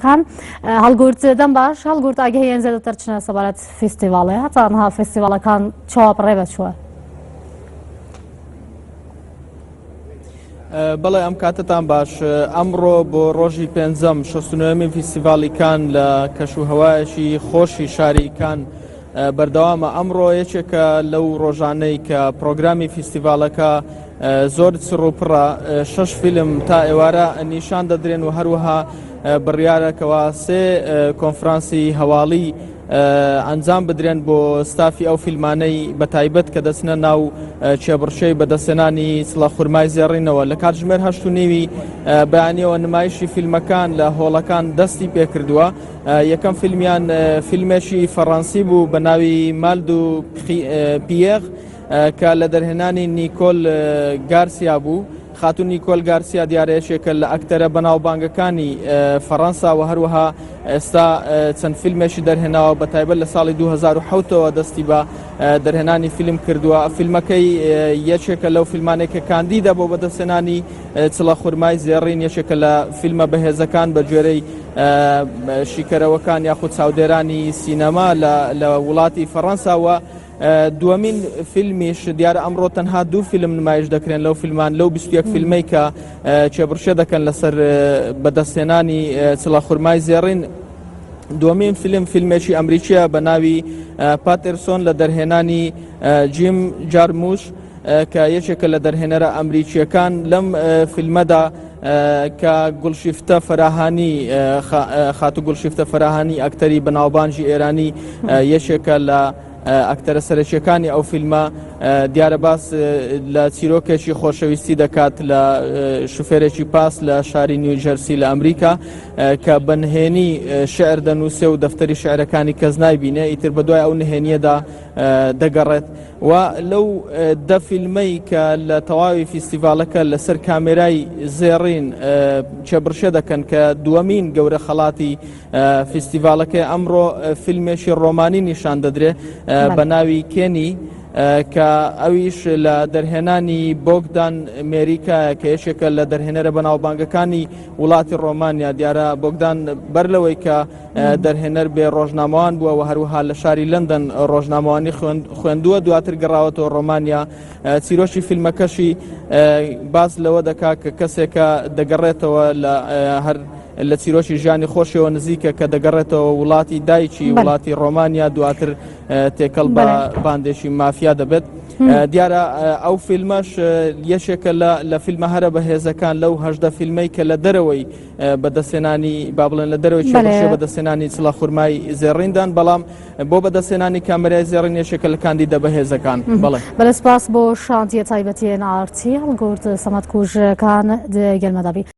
فیستیڤاڵەکان هەڵگورت دەم باش هەڵگورت ئاگەهەیەن زیاتر چنە سەبارەت فیستیڤاڵێ هەتا ئەنها فیستیڤاڵەکان چاوەڕێ بچووە. بەڵێ ئەم کاتتان باش ئەمڕۆ بۆ ڕۆژی پێنجەم 69مین فیستیڤاڵی کان لە کەشوهەوایەکی خۆشی شاری کان بەردەوامە. ئەمڕۆ یەکێکە لەو ڕۆژانەی کە پرۆگرامی فیستیڤاڵەکە زۆر چڕوپڕە 6 فیلم تا ئێوارە نیشان دەدرێن و هەروەها بڕیارەکەوە 3 کۆنفرانسی هەواڵی ئەنجام بدرێن بۆ ستافی ئەو فیلمانەی بە تایبەت کە دەچنە ناو چێبڕشەی بەدەستێنانی سڵەخورمای زێڕینەوە. لە کاتژمێر 8:30 بەیانیەوە نمایشی فیلمەکان لە هۆڵەکان دەستی پێکردووە. یەکەم فیلمیان فیلمێکی فەڕەنسی بوو بە ناوی مالد و پیێغ کە لە دەرهێنانی نیکۆل گارسیا بوو. خاتون نیکۆل گارسیا دیارەیەکێکە لە ئەکتەرە بەناوبانگەکانی فەڕەنسا و هەروەها ئێستا چەند فیلمێکی دەرهێناوە بە تایبەت لە ساڵی 2007ەوە دەستی بە دەرهێنانی فیلم کردووە. فیلمەکەی یەکێکە لەو فیلمانێکە کاندیدا بۆ بەدەستێنانی چڵەخورمای زێڕین، یەکێکە لە فیلمە بەهێزەکان بە گوێرەی شیکەرەوەکان یاخود چاودێرانی سینەما لە وڵاتی فەڕەنساوە. دووەمین فیلمیش دیارە ئەمڕۆ تەنها 2 فیلم نمایش دەکرێن لەو فیلمان لەو 21 فیلمەی کە چێبڕشە دەکەن لەسەر بەدەستێنانی چڵەخورمای زێڕین. دووەمین فیلمێکی ئەمریکیە بە ناوی پاتێرسۆن لە دەرهێنانی جیم جارموش کە یەکێکە لە دەرهێنەرە ئەمریکیەکان. لەم فیلمەدا کە گوڵشیفتە فەراهانی خاتو گوڵشیفتە فەراهانی ئەکتەری بەناوبانجی ئێرانی یەکێکە لە ئەکتەرە سەرەکیەکانی ئەو فیلمە دیارە باس لە چیرۆکێکی خۆشەویستی دەکات لە شوفێرێکی پاس لە شاری نیوجەرسی لە ئەمریکا کە بەنهێنی شعر دەنووسێ و دەفتەری شعرەکانی کەس نایبینێ، ئیتر بە دوای ئەو نهێنیەدا دەگەڕێت. و لەو 10 فیلمەی کە لە تەواوی فیستیڤاڵەکە لەسەر کامێرای زێڕین چێبڕشە دەکەن کە دووەمین گەورە خەڵاتی فیستیڤاڵەکە ئەمڕۆ فیلمێکی ڕۆمانی نیشان دەدرێت بە ناوی کێنی کە ئەویش لە دەرهێنانی بۆگدان ئەمریکا کە یەکێکە لە دەرهێنەرە بەناوبانگەکانی وڵاتی ڕۆمانیا. دیارە بۆگدان بەر لەوەی کە دەرهێنەر بێ ڕۆژنامەوان بووە و هەروەها لە شاری لەندەن ڕۆژنامەوانی خوێندووە، دواتر گەڕاوەتەوە ڕۆمانیا. چیرۆشی فیلمەکەشی باز لەوە دەکا کە کەسێکە دەگەڕێتەوە لە چیرۆکی ژیانی خۆشیەوە نزیکە کە دەگەڕێتەوە وڵاتی دایکی وڵاتی ڕۆمانیا، دواتر تێکەڵ بە باندێکی مافیا دەبێت. دیارە ئەو فیلمەش یەکێکە لە فیلمە هەرە بەهێزەکان لەو 18 فیلمەی کە لە دەرەوەی بەدەستێنانی با بڵێن لە دەرەوەی چێبڕشە بەدەستێنانی چڵەخورمای زێڕیندان، بەڵام بۆ بەدەستێنانی کامێرای زێڕین یەکێکە لە کاندیدە بەهێزەکان. بەڵێ سپاس بۆ شانتیە تایبەتیە ئارتی هەڵگورت سەمەد کوژەکان گەرمەدابی.